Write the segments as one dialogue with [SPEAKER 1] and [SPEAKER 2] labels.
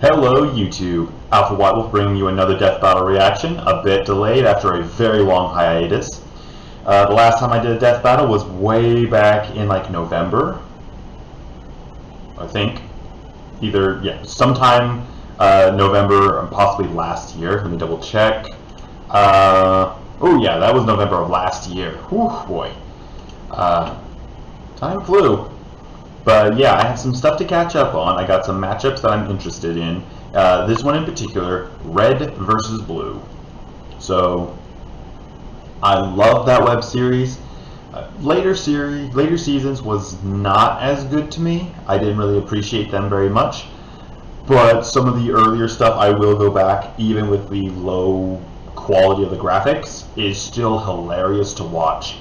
[SPEAKER 1] Hello YouTube, Alpha White Wolf bringing you another Death Battle reaction, a bit delayed after a very long hiatus. The last time I did a Death Battle was way back in like November, I think. Sometime November, or possibly last year. Let me double check. Oh yeah, that was November of last year. Whew, boy. Time flew. But yeah, I have some stuff to catch up on. I got some matchups that I'm interested in. This one in particular, red versus blue. So, I love that web series. Later seasons was not as good to me. I didn't really appreciate them very much. But some of the earlier stuff I will go back, even with the low quality of the graphics, is still hilarious to watch.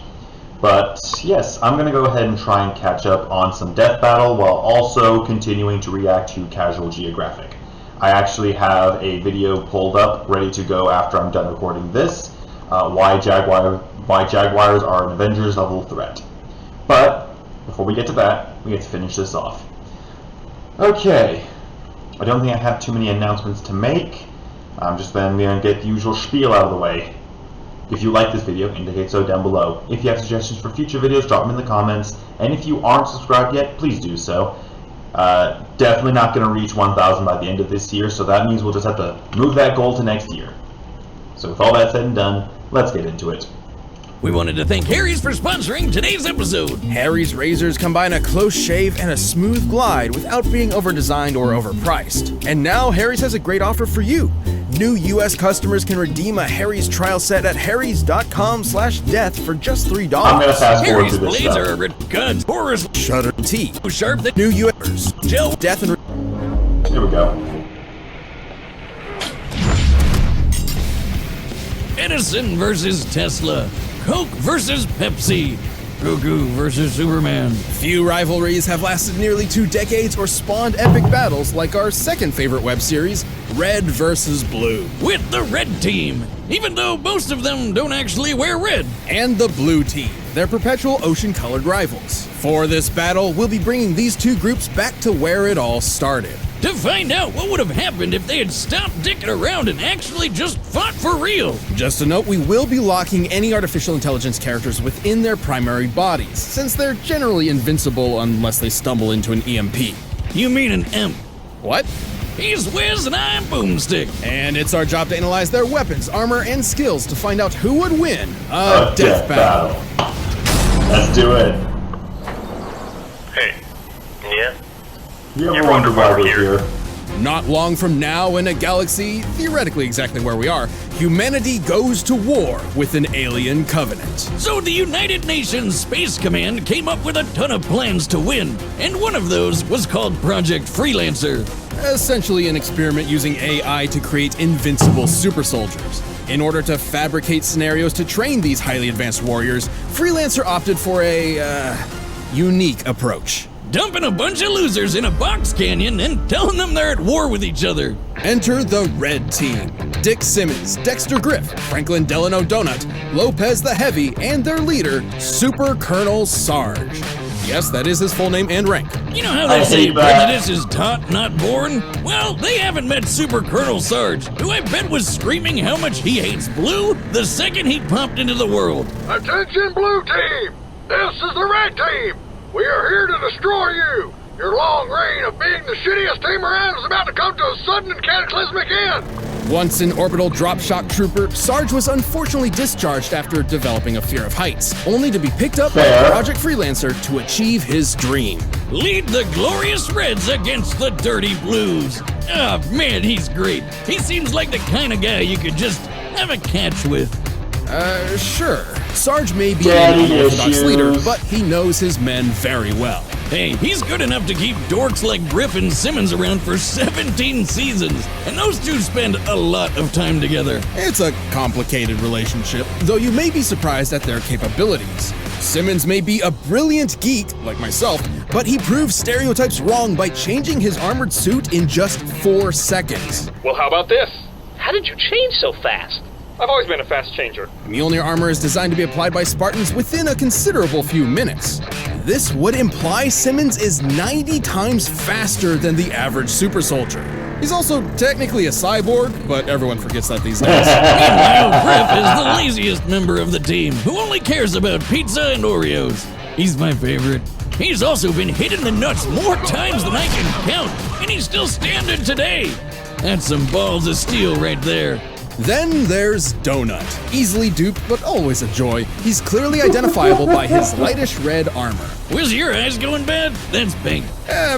[SPEAKER 1] But yes, I'm going to go ahead and try and catch up on some Death Battle while also continuing to react to Casual Geographic. I actually have a video pulled up ready to go after I'm done recording this. Why Jaguars are an Avengers level threat. But before we get to that, we get to finish this off. Okay, I don't think I have too many announcements to make. I'm just then going to get the usual spiel out of the way. If you like this video, indicate so down below. If you have suggestions for future videos, drop them in the comments. And if you aren't subscribed yet, please do so. Definitely not going to reach 1,000 by the end of this year, so that means we'll just have to move that goal to next year. So with all that said and done, let's get into it.
[SPEAKER 2] We wanted to thank Harry's for sponsoring today's episode.
[SPEAKER 3] Harry's razors combine a close shave and a smooth glide without being over-designed or overpriced. And now Harry's has a great offer for you. New US customers can redeem a Harry's trial set at harrys.com/death for just $3.
[SPEAKER 1] I'm gonna fast forward
[SPEAKER 2] Harry's
[SPEAKER 1] to this
[SPEAKER 2] blades
[SPEAKER 1] stuff.
[SPEAKER 2] are guns, horrors,
[SPEAKER 3] Shutter T.
[SPEAKER 2] sharp that
[SPEAKER 3] New US
[SPEAKER 2] Joe
[SPEAKER 3] Death and
[SPEAKER 1] Here we go.
[SPEAKER 2] Edison versus Tesla, Coke versus Pepsi, Goku versus Superman.
[SPEAKER 3] Few rivalries have lasted nearly 2 decades or spawned epic battles like our second favorite web series, Red versus Blue.
[SPEAKER 2] With the red team, even though most of them don't actually wear red.
[SPEAKER 3] And the blue team, their perpetual ocean-colored rivals. For this battle, we'll be bringing these two groups back to where it all started.
[SPEAKER 2] To find out what would have happened if they had stopped dicking around and actually just fought for real.
[SPEAKER 3] Just a note, we will be locking any artificial intelligence characters within their primary bodies, since they're generally invincible unless they stumble into an EMP.
[SPEAKER 2] You mean an imp?
[SPEAKER 3] What?
[SPEAKER 2] He's Wiz and I'm Boomstick.
[SPEAKER 3] And it's our job to analyze their weapons, armor, and skills to find out who would win a death battle.
[SPEAKER 1] Let's do it.
[SPEAKER 4] Hey. Yeah?
[SPEAKER 1] You ever wonder why we're here?
[SPEAKER 3] Not long from now, in a galaxy theoretically exactly where we are, humanity goes to war with an alien covenant.
[SPEAKER 2] So the United Nations Space Command came up with a ton of plans to win, and one of those was called Project Freelancer.
[SPEAKER 3] Essentially an experiment using AI to create invincible super soldiers. In order to fabricate scenarios to train these highly advanced warriors, Freelancer opted for a, unique approach.
[SPEAKER 2] Dumping a bunch of losers in a box canyon and telling them they're at war with each other.
[SPEAKER 3] Enter the Red Team. Dick Simmons, Dexter Griff, Franklin Delano Donut, Lopez the Heavy, and their leader, Super Colonel Sarge. Yes, that is his full name and rank.
[SPEAKER 2] You know how they say prejudice is taught, not born? Well, they haven't met Super Colonel Sarge, who I bet was screaming how much he hates blue the second he popped into the world.
[SPEAKER 5] Attention, Blue Team! This is the Red Team! We are here to destroy you! Your long reign of being the shittiest team around is about to come to a sudden and cataclysmic end!
[SPEAKER 3] Once an orbital drop shock trooper, Sarge was unfortunately discharged after developing a fear of heights, only to be picked up by Project Freelancer to achieve his dream.
[SPEAKER 2] Lead the glorious Reds against the dirty Blues. Oh man, he's great. He seems like the kind of guy you could just have a catch with.
[SPEAKER 3] Sure. Sarge may be an unorthodox leader, but he knows his men very well.
[SPEAKER 2] Hey, he's good enough to keep dorks like Griff and Simmons around for 17 seasons, and those two spend a lot of time together.
[SPEAKER 3] It's a complicated relationship, though you may be surprised at their capabilities. Simmons may be a brilliant geek, like myself, but he proves stereotypes wrong by changing his armored suit in just 4 seconds.
[SPEAKER 6] Well, how about this?
[SPEAKER 4] How did you change so fast?
[SPEAKER 6] I've always been a fast changer.
[SPEAKER 3] Mjolnir armor is designed to be applied by Spartans within a considerable few minutes. This would imply Simmons is 90 times faster than the average super soldier. He's also technically a cyborg, but everyone forgets that these days.
[SPEAKER 2] Meanwhile, Griff is the laziest member of the team, who only cares about pizza and Oreos. He's my favorite. He's also been hit in the nuts more times than I can count, and he's still standing today. That's some balls of steel right there.
[SPEAKER 3] Then there's Donut. Easily duped, but always a joy. He's clearly identifiable by his lightish red armor.
[SPEAKER 2] Was your eyes going bad? That's pink.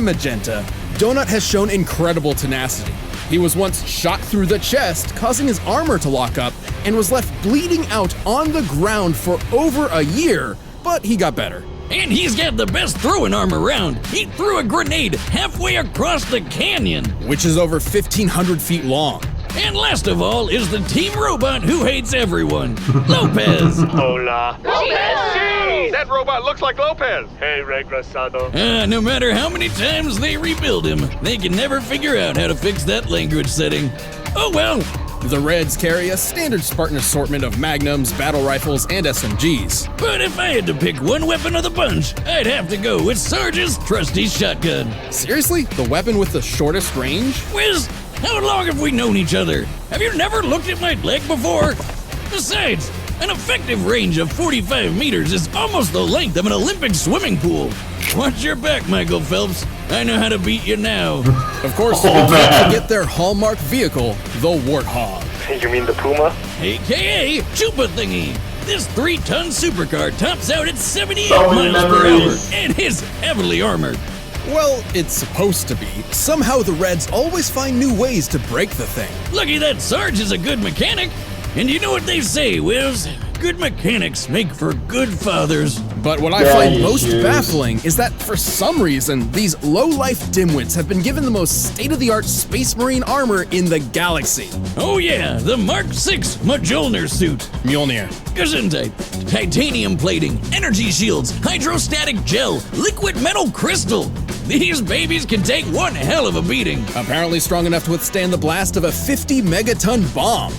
[SPEAKER 3] Magenta. Donut has shown incredible tenacity. He was once shot through the chest, causing his armor to lock up, and was left bleeding out on the ground for over a year, but he got better.
[SPEAKER 2] And he's got the best throwing arm around. He threw a grenade halfway across the canyon.
[SPEAKER 3] Which is over 1,500 feet long.
[SPEAKER 2] And last of all is the team robot who hates everyone, Lopez.
[SPEAKER 4] Hola.
[SPEAKER 6] Hey, that robot looks like Lopez.
[SPEAKER 4] Hey, regresado.
[SPEAKER 2] No matter how many times they rebuild him, they can never figure out how to fix that language setting. Oh well.
[SPEAKER 3] The Reds carry a standard Spartan assortment of magnums, battle rifles, and SMGs.
[SPEAKER 2] But if I had to pick one weapon of the bunch, I'd have to go with Sarge's trusty shotgun.
[SPEAKER 3] Seriously? The weapon with the shortest range?
[SPEAKER 2] Wiz, how long have we known each other? Have you never looked at my leg before? Besides, an effective range of 45 meters is almost the length of an Olympic swimming pool. Watch your back, Michael Phelps. I know how to beat you now.
[SPEAKER 3] Of course, you can't forget their hallmark vehicle, the Warthog.
[SPEAKER 4] You mean the Puma?
[SPEAKER 2] AKA Chupa Thingy. This 3-ton supercar tops out at 78
[SPEAKER 1] So many
[SPEAKER 2] miles per
[SPEAKER 1] memories.
[SPEAKER 2] hour and is heavily armored.
[SPEAKER 3] Well, it's supposed to be. Somehow the Reds always find new ways to break the thing.
[SPEAKER 2] Lucky that Sarge is a good mechanic. And you know what they say, Wiz? Good mechanics make for good fathers.
[SPEAKER 3] But what I find most baffling is that for some reason, these low-life dimwits have been given the most state-of-the-art Space Marine armor in the galaxy.
[SPEAKER 2] Oh yeah, the Mark 6 Mjolnir suit.
[SPEAKER 3] Mjolnir.
[SPEAKER 2] Gesundheit. Titanium plating, energy shields, hydrostatic gel, liquid metal crystal. These babies can take one hell of a beating.
[SPEAKER 3] Apparently strong enough to withstand the blast of a 50-megaton bomb.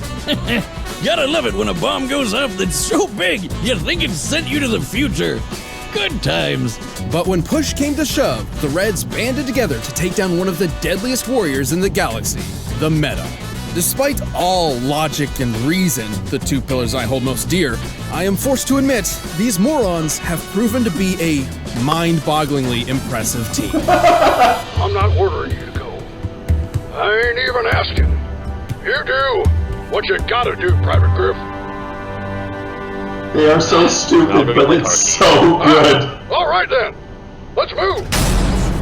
[SPEAKER 2] Gotta love it when a bomb goes off that's so big you think it sent you to the future. Good times.
[SPEAKER 3] But when push came to shove, the Reds banded together to take down one of the deadliest warriors in the galaxy, the Meta. Despite all logic and reason, the two pillars I hold most dear, I am forced to admit these morons have proven to be a mind-bogglingly impressive team.
[SPEAKER 5] I'm not ordering you to go. I ain't even asking. You do what you gotta do, Private Griff.
[SPEAKER 1] They are so stupid, but it's so good.
[SPEAKER 5] All right then, let's move.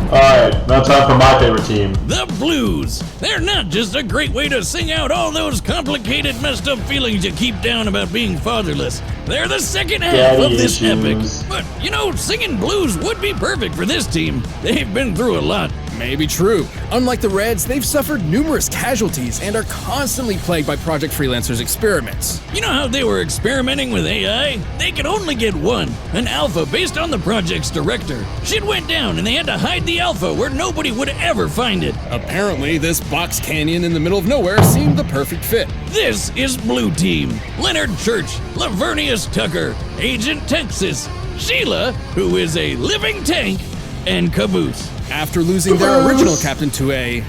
[SPEAKER 1] Alright, now time for my favorite team.
[SPEAKER 2] The Blues. They're not just a great way to sing out all those complicated, messed up feelings you keep down about being fatherless. They're the second half
[SPEAKER 1] Daddy
[SPEAKER 2] of this
[SPEAKER 1] issues.
[SPEAKER 2] epic. But, you know, singing blues would be perfect for this team. They've been through a lot.
[SPEAKER 3] Maybe true. Unlike the Reds, they've suffered numerous casualties and are constantly plagued by Project Freelancer's experiments.
[SPEAKER 2] You know how they were experimenting with AI? They could only get one, an alpha based on the project's director. Shit went down and they had to hide the alpha where nobody would ever find it.
[SPEAKER 3] Apparently, this box canyon in the middle of nowhere seemed the perfect fit.
[SPEAKER 2] This is Blue Team. Leonard Church, Lavernius Tucker, Agent Texas, Sheila, who is a living tank, and Caboose.
[SPEAKER 3] After losing their original captain to a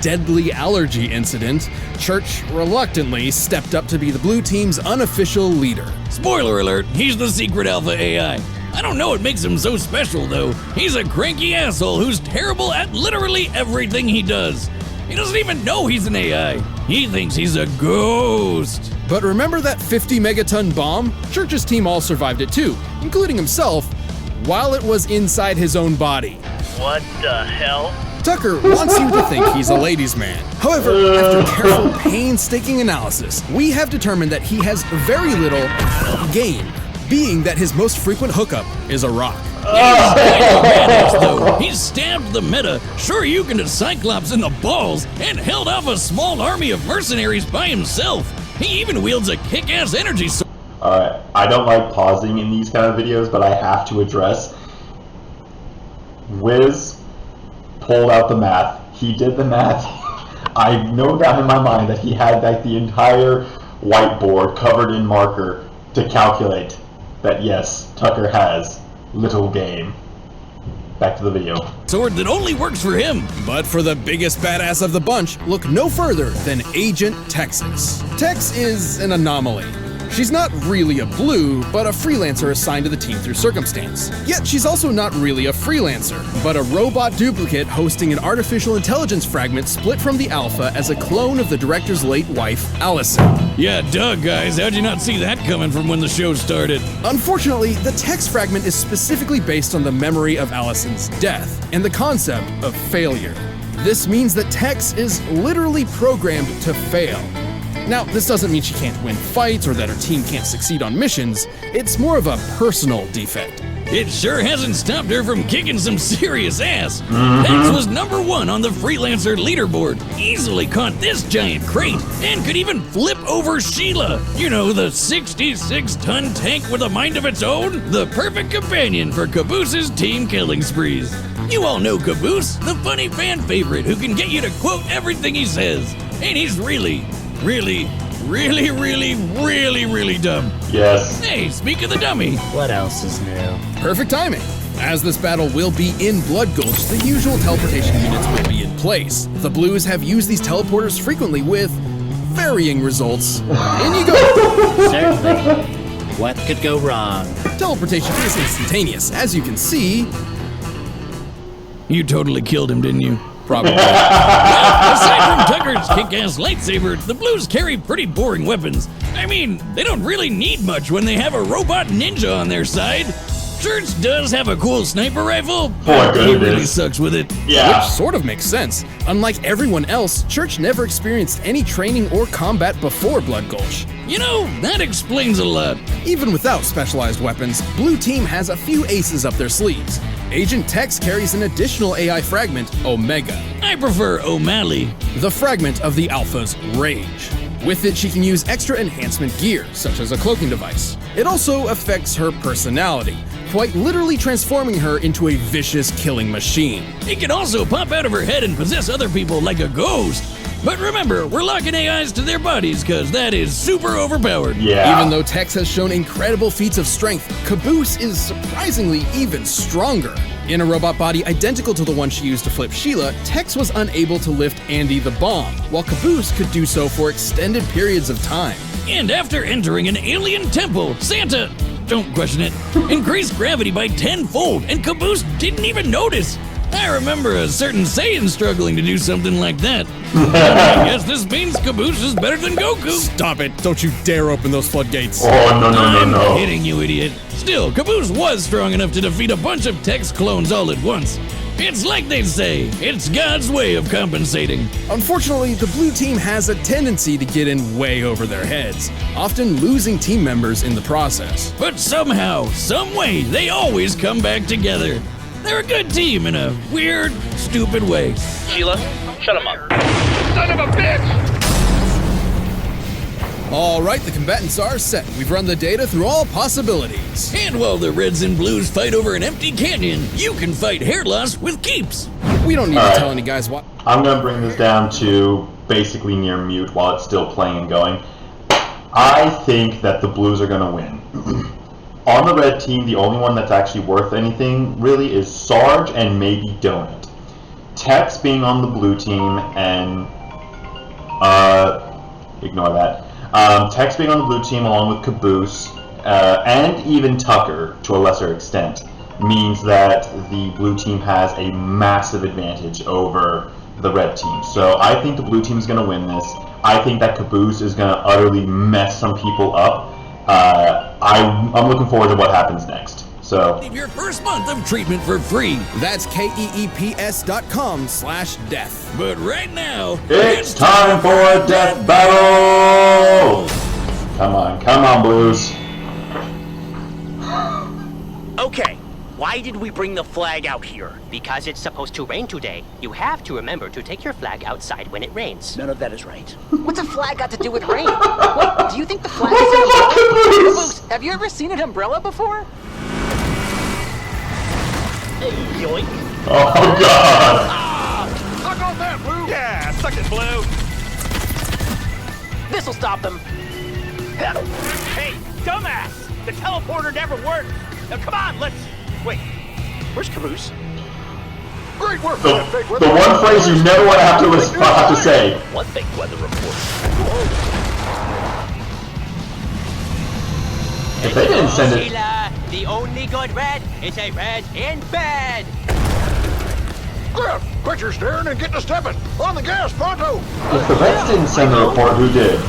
[SPEAKER 3] deadly allergy incident, Church reluctantly stepped up to be the Blue Team's unofficial leader.
[SPEAKER 2] Spoiler alert, he's the secret alpha AI. I don't know what makes him so special though. He's a cranky asshole who's terrible at literally everything he does. He doesn't even know he's an AI. He thinks he's a ghost.
[SPEAKER 3] But remember that 50-megaton bomb? Church's team all survived it too, including himself, while it was inside his own body.
[SPEAKER 4] What the hell?
[SPEAKER 3] Tucker wants you to think he's a ladies' man. However, after careful, painstaking analysis, we have determined that he has very little game, being that his most frequent hookup is a rock.
[SPEAKER 2] Though. He stabbed the Meta, sure you can to Cyclops in the balls, and held off a small army of mercenaries by himself. He even wields a kick-ass energy sword.
[SPEAKER 1] Alright, I don't like pausing in these kind of videos, but I have to address. Wiz pulled out the math. He did the math. I know down in my mind that he had like the entire whiteboard covered in marker to calculate that yes, Tucker has little game. back to the video.
[SPEAKER 2] Sword that only works for him.
[SPEAKER 3] But for the biggest badass of the bunch, look no further than Agent Texas. Tex is an anomaly. She's not really a blue, but a freelancer assigned to the team through circumstance. Yet she's also not really a freelancer, but a robot duplicate hosting an artificial intelligence fragment split from the alpha as a clone of the director's late wife, Allison.
[SPEAKER 2] Yeah, duh, guys. How'd you not see that coming from when the show started?
[SPEAKER 3] Unfortunately, the text fragment is specifically based on the memory of Allison's death and the concept of failure. This means that Tex is literally programmed to fail. Now, this doesn't mean she can't win fights or that her team can't succeed on missions. It's more of a personal defect.
[SPEAKER 2] It sure hasn't stopped her from kicking some serious ass. Tex was #1 on the freelancer leaderboard, easily caught this giant crate, and could even flip over Sheila. You know, the 66-ton tank with a mind of its own? The perfect companion for Caboose's team killing sprees. You all know Caboose, the funny fan favorite who can get you to quote everything he says. And he's really dumb.
[SPEAKER 1] Yes.
[SPEAKER 2] Hey, speak of the dummy.
[SPEAKER 7] What else is new?
[SPEAKER 3] Perfect timing. As this battle will be in Blood Gulch, the usual teleportation units will be in place. The Blues have used these teleporters frequently with varying results. In you go!
[SPEAKER 7] Certainly. What could go wrong?
[SPEAKER 3] Teleportation is instantaneous, as you can see.
[SPEAKER 2] You totally killed him, didn't you?
[SPEAKER 3] Probably.
[SPEAKER 2] Aside from Tucker's kick-ass lightsaber, the Blues carry pretty boring weapons. I mean, they don't really need much when they have a robot ninja on their side. Church does have a cool sniper rifle, but he really sucks with it.
[SPEAKER 1] Yeah.
[SPEAKER 3] Which sort of makes sense. Unlike everyone else, Church never experienced any training or combat before Blood Gulch.
[SPEAKER 2] You know, that explains a lot.
[SPEAKER 3] Even without specialized weapons, Blue Team has a few aces up their sleeves. Agent Tex carries an additional AI fragment, Omega,
[SPEAKER 2] I prefer O'Malley.
[SPEAKER 3] the fragment of the Alpha's rage. With it, she can use extra enhancement gear, such as a cloaking device. It also affects her personality, quite literally transforming her into a vicious killing machine.
[SPEAKER 2] It can also pop out of her head and possess other people like a ghost. But remember, we're locking AIs to their bodies because that is super overpowered.
[SPEAKER 1] Yeah.
[SPEAKER 3] Even though Tex has shown incredible feats of strength, Caboose is surprisingly even stronger. In a robot body identical to the one she used to flip Sheila, Tex was unable to lift Andy the Bomb, while Caboose could do so for extended periods of time.
[SPEAKER 2] And after entering an alien temple, Santa, don't question it, increased gravity by 10-fold, and Caboose didn't even notice. I remember a certain Saiyan struggling to do something like that. I guess this means Caboose is better than Goku.
[SPEAKER 3] Stop it! Don't you dare open those floodgates.
[SPEAKER 1] Oh, no.
[SPEAKER 2] I'm kidding, you idiot. Still, Caboose was strong enough to defeat a bunch of Tex clones all at once. It's like they say, it's God's way of compensating.
[SPEAKER 3] Unfortunately, the Blue Team has a tendency to get in way over their heads, often losing team members in the process.
[SPEAKER 2] But somehow, some way, they always come back together. They're a good team in a weird, stupid way.
[SPEAKER 4] Sheila, shut him up.
[SPEAKER 5] Son of a bitch!
[SPEAKER 3] All right, the combatants are set. We've run the data through all possibilities.
[SPEAKER 2] And while the Reds and Blues fight over an empty canyon, you can fight hair loss with keeps.
[SPEAKER 3] We don't need
[SPEAKER 1] All
[SPEAKER 3] to
[SPEAKER 1] right.
[SPEAKER 3] tell any guys what.
[SPEAKER 1] I'm going to bring this down to basically near mute while it's still playing and going. I think that the Blues are going to win. On the red team, the only one that's actually worth anything, really, is Sarge and maybe Donut. Tex being on the blue team and... ignore that. Tex being on the blue team along with Caboose, and even Tucker, to a lesser extent, means that the blue team has a massive advantage over the red team. So I think the blue team is going to win this. I think that Caboose is going to utterly mess some people up. I'm looking forward to what happens next. So
[SPEAKER 2] Save your first month of treatment for free.
[SPEAKER 3] That's keeps.com/death.
[SPEAKER 2] But right now,
[SPEAKER 1] it's time for a death battle. Come on, Blues.
[SPEAKER 8] Okay, why did we bring the flag out here?
[SPEAKER 9] Because it's supposed to rain today. You have to remember to take your flag outside when it rains.
[SPEAKER 8] None of that is right.
[SPEAKER 9] What's a flag got to do with rain? What? Do you think the flag is an umbrella? Folks, have you ever seen an umbrella before?
[SPEAKER 8] Yoink.
[SPEAKER 1] Oh God!
[SPEAKER 5] Suck on that, Blue!
[SPEAKER 6] Yeah, suck it, Blue.
[SPEAKER 8] This'll stop them.
[SPEAKER 4] Hey, dumbass! The teleporter never worked. Now come on, let's... Wait, where's Caboose?
[SPEAKER 5] Great work,
[SPEAKER 1] The,
[SPEAKER 5] that fake weather
[SPEAKER 1] the one phrase you never want to have to say.
[SPEAKER 8] What fake weather report?
[SPEAKER 1] If they didn't send it,
[SPEAKER 9] Sheila, the only good red is a red in bed.
[SPEAKER 5] Griff, quit your staring and get to stepping. On the gas, pronto.
[SPEAKER 1] if the Reds didn't send the report, who did?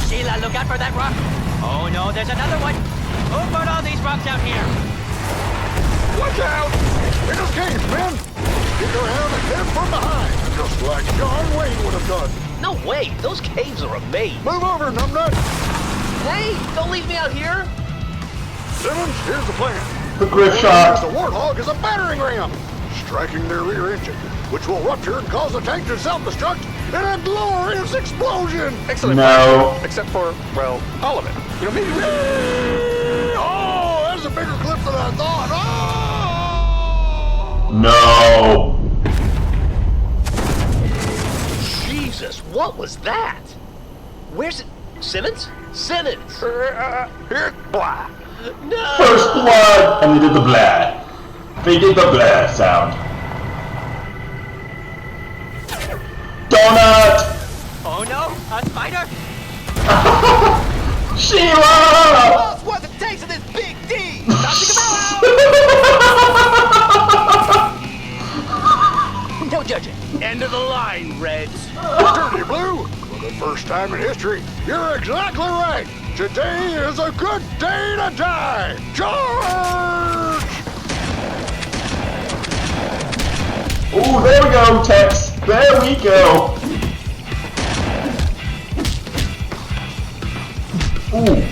[SPEAKER 9] Sheila, look out for that rock. Oh no, there's another one. Who put all these rocks out here?
[SPEAKER 5] Watch out! In his case, men! Get around and hit from behind, just like John Wayne would have done.
[SPEAKER 8] No way, those caves are a maze.
[SPEAKER 5] Move over, numbnut!
[SPEAKER 8] Hey, don't leave me out here.
[SPEAKER 5] Simmons, here's the plan.
[SPEAKER 1] The Griff shot.
[SPEAKER 5] The Warthog is a battering ram, striking their rear engine, which will rupture and cause the tank to self-destruct in a glorious explosion!
[SPEAKER 6] Excellent.
[SPEAKER 1] No.
[SPEAKER 6] Except for, well, all of it. You know, maybe...
[SPEAKER 5] Oh, that's a bigger clip than I thought! Oh!
[SPEAKER 1] No.
[SPEAKER 8] Jesus, what was that? Where's it? Simmons? Simmons!
[SPEAKER 5] Here, blah.
[SPEAKER 8] No!
[SPEAKER 1] First blood, and they did the blah. They did the blah sound. Donut.
[SPEAKER 9] Oh no, a spider.
[SPEAKER 1] Sheila.
[SPEAKER 9] That's what it takes of this big D. No judging.
[SPEAKER 8] End of the line, Reds.
[SPEAKER 5] Dirty Blue, for the first time in history, you're exactly right. Today is a good day to die. Charge!
[SPEAKER 1] Ooh, there we go, Tex. There we go. Ooh.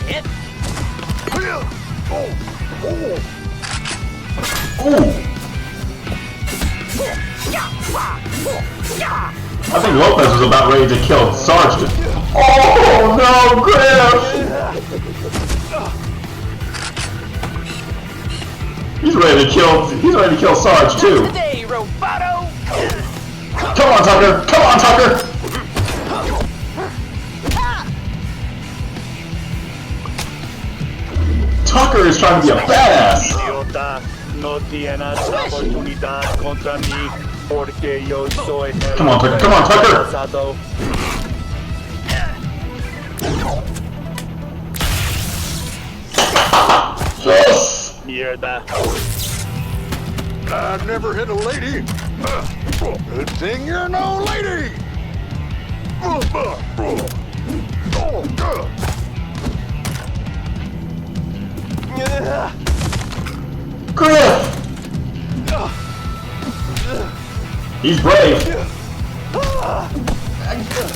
[SPEAKER 9] Hit.
[SPEAKER 5] Oh, oh.
[SPEAKER 1] Ooh. I think Lopez was about ready to kill Sarge. Oh no, Griff! He's ready to kill Sarge too.
[SPEAKER 9] Today, Roboto.
[SPEAKER 1] Come on, Tucker! Come on, Tucker! Tucker is trying to be a badass.
[SPEAKER 10] Idiota, no tienes oportunidad contra mí porque yo soy el
[SPEAKER 1] Come on, Tucker! Come on, Tucker!
[SPEAKER 10] pasado.
[SPEAKER 1] Yes!
[SPEAKER 10] Mierda.
[SPEAKER 5] I've never hit a lady. Good thing you're no lady.
[SPEAKER 1] Griff! He's brave.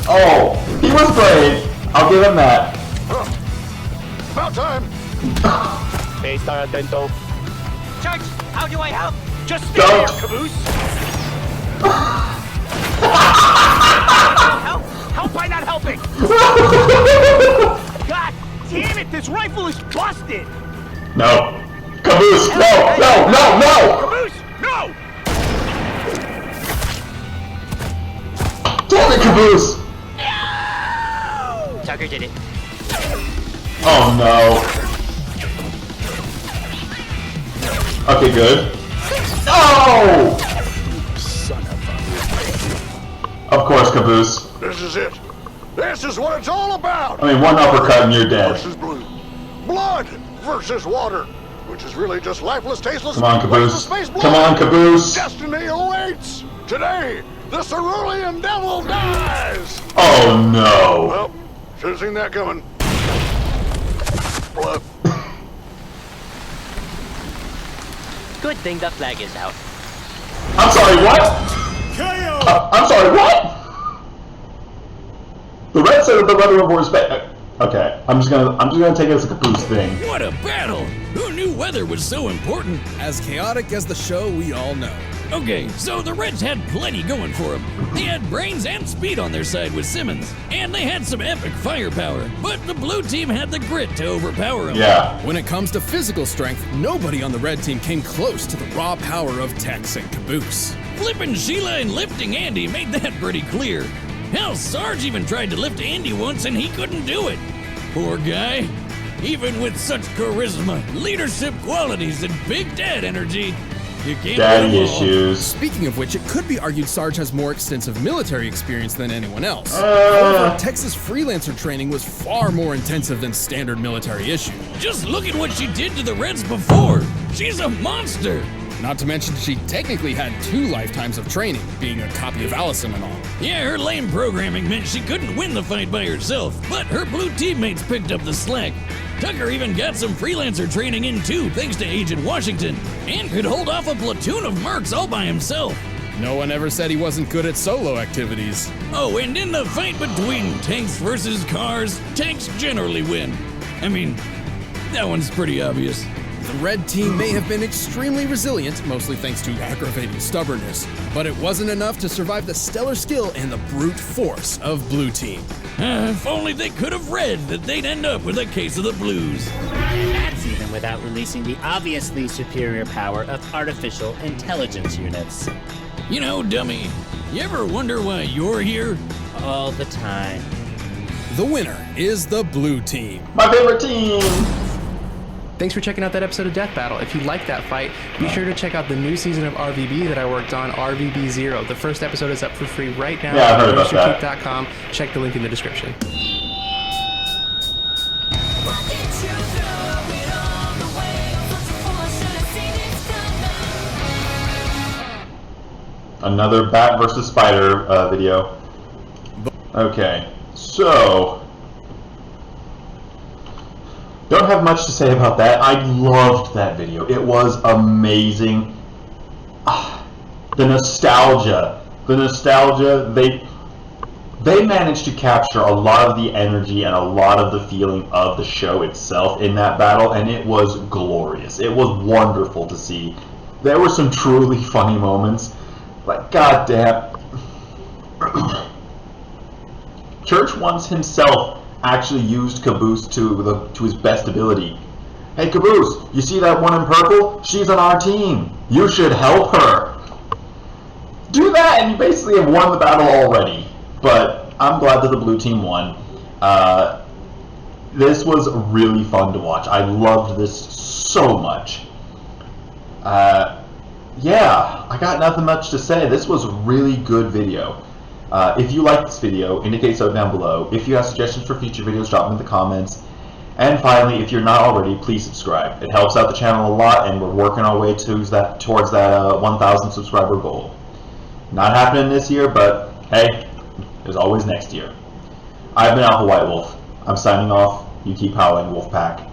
[SPEAKER 1] Oh, he was brave. I'll give him that.
[SPEAKER 5] About time.
[SPEAKER 10] Hey, estar atento.
[SPEAKER 9] Church, how do I help?
[SPEAKER 8] Just stay
[SPEAKER 1] Don't.
[SPEAKER 8] there, Caboose.
[SPEAKER 9] Help?
[SPEAKER 8] Help by not helping. God damn it, this rifle is busted.
[SPEAKER 1] No. Caboose! No! No! No! No!
[SPEAKER 8] Caboose, no!
[SPEAKER 1] Damn it, Caboose!
[SPEAKER 9] Tucker did it.
[SPEAKER 1] Oh no. Okay, good. Oh! Of course, Caboose.
[SPEAKER 5] This is it. This is what it's all about.
[SPEAKER 1] I mean, one uppercut and you're dead.
[SPEAKER 5] Versus blue. Blood versus water. Which is really just lifeless, tasteless.
[SPEAKER 1] Come on, Caboose.
[SPEAKER 5] wasteless space blood.
[SPEAKER 1] Come on, Caboose.
[SPEAKER 5] Destiny awaits. Today, the cerulean devil dies.
[SPEAKER 1] Oh no.
[SPEAKER 5] Well, should have seen that coming. Blood.
[SPEAKER 9] Good thing the flag is out.
[SPEAKER 1] I'm sorry, what? I'm sorry, what? The red said that the weather report is bad. Okay, I'm just gonna take it as a Caboose thing.
[SPEAKER 2] What a battle! Who knew weather was so important?
[SPEAKER 3] As chaotic as the show we all know.
[SPEAKER 2] Okay, so the Reds had plenty going for them. They had brains and speed on their side with Simmons, and they had some epic firepower, but the blue team had the grit to overpower them.
[SPEAKER 1] Yeah.
[SPEAKER 3] When it comes to physical strength, nobody on the red team came close to the raw power of Tex and Caboose.
[SPEAKER 2] Flipping Sheila and lifting Andy made that pretty clear. Hell, Sarge even tried to lift Andy once and he couldn't do it. Poor guy. Even with such charisma, leadership qualities, and big dad energy, you can't
[SPEAKER 1] Daddy
[SPEAKER 2] win them all.
[SPEAKER 1] issues.
[SPEAKER 3] Speaking of which, it could be argued Sarge has more extensive military experience than anyone else. However, Texas freelancer training was far more intensive than standard military issue.
[SPEAKER 2] Just look at what she did to the Reds before. She's a monster.
[SPEAKER 3] Not to mention she technically had 2 lifetimes of training, being a copy of Allison and all.
[SPEAKER 2] Yeah, her lame programming meant she couldn't win the fight by herself, but her blue teammates picked up the slack. Tucker even got some freelancer training in too, thanks to Agent Washington, and could hold off a platoon of mercs all by himself.
[SPEAKER 3] No one ever said he wasn't good at solo activities.
[SPEAKER 2] Oh, and in the fight between tanks versus cars, tanks generally win. I mean, that one's pretty obvious.
[SPEAKER 3] The red team may have been extremely resilient, mostly thanks to aggravating stubbornness, but it wasn't enough to survive the stellar skill and the brute force of blue team.
[SPEAKER 2] If only they could have read that they'd end up with a case of the blues.
[SPEAKER 7] That's even without releasing the obviously superior power of artificial intelligence units.
[SPEAKER 2] You know, dummy, you ever wonder why you're here?
[SPEAKER 7] All the time.
[SPEAKER 3] The winner is the blue team.
[SPEAKER 1] My favorite team!
[SPEAKER 11] Thanks for checking out that episode of Death Battle. If you like that fight, be sure to check out the new season of RVB that I worked on, RVB 0. The first episode is up for free right now
[SPEAKER 1] Yeah, I heard
[SPEAKER 11] at
[SPEAKER 1] about that.
[SPEAKER 11] roosterteeth.com. Check the link in the description.
[SPEAKER 1] Another Bat versus Spider video. Okay, so don't have much to say about that. I loved that video. It was amazing. The nostalgia, they managed to capture a lot of the energy and a lot of the feeling of the show itself in that battle, and it was glorious. It was wonderful to see. There were some truly funny moments. Like, goddamn. Church once himself actually used Caboose to his best ability. Hey Caboose, you see that one in purple? She's on our team. You should help her. Do that and you basically have won the battle already. But I'm glad that the blue team won. This was really fun to watch. I loved this so much. Yeah, I got nothing much to say. This was a really good video. If you like this video, indicate so down below. If you have suggestions for future videos, drop them in the comments. And finally, if you're not already, please subscribe. It helps out the channel a lot, and we're working our way towards that 1,000 subscriber goal. Not happening this year, but hey, there's always next year. I've been Alpha White Wolf. I'm signing off. You keep howling, Wolfpack.